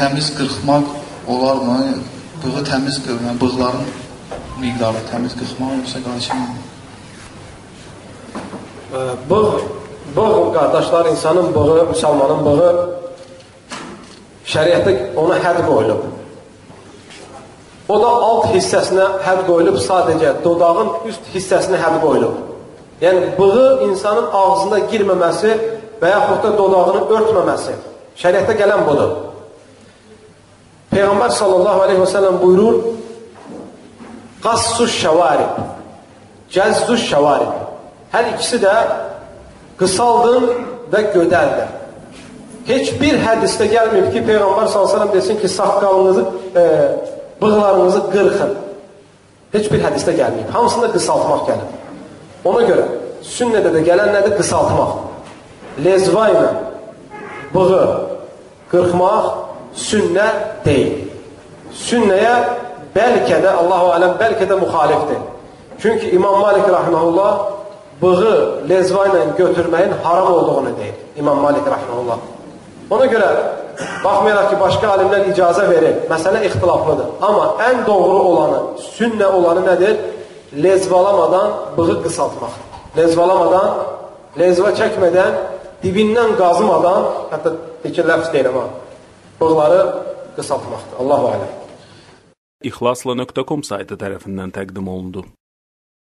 təmiz qırxmaq olarmı? Bığı təmiz qırxmaq, bığların miqdarı təmiz qırxmaq yoxsa qarışımı? Bığ, qardaşlar, insanın bığı, müsəlmanın bığı şəriətdə ona hədd qoyulub. O da alt hissəsinə hədd qoyulub, sadəcə dodağın üst hissəsinə hədd qoyulub. Yəni, bığı insanın ağzına girməməsi və yaxud da dodağını örtməməsi. Şəriətdə gələn budur. Peyğəmbər sallallahu aleyhi və səlləm buyurur, qassus şəvarib, cəzzus şəvarib. Hər ikisi də qısaldın və gödəldin. Heç bir hədisdə gəlməyib ki, Peyğəmbər sallallahu aleyhi və səlləm desin ki, saqqalınızı, bığlarınızı qırxın. Heç bir hədisdə gəlməyib. Hamısında qısaltmaq gəlir. Ona görə sünnədə də gələn nədir? Qısaltmaq. Lezva ilə bığı qırxmaq sünnə deyil. Sünnəyə bəlkə də, Allah-u aləm, bəlkə də müxalifdir. Çünki İmam Malik rahiməhullah bığı lezva ilə götürməyin haram olduğunu deyir. İmam Malik rahiməhullah. Ona görə, baxmayaraq ki, başqa alimlər icazə verir, məsələ ixtilaflıdır. Amma ən doğru olanı, sünnə olanı nədir? Lezvalamadan bığı qısaltmaq. Lezvalamadan, lezva çəkmədən, dibindən qazımadan, hətta dekir ləfz deyirəm ha, bığları qısaltmaqdır. Allahu aləm. İxlasla.com saytı tərəfindən təqdim olundu.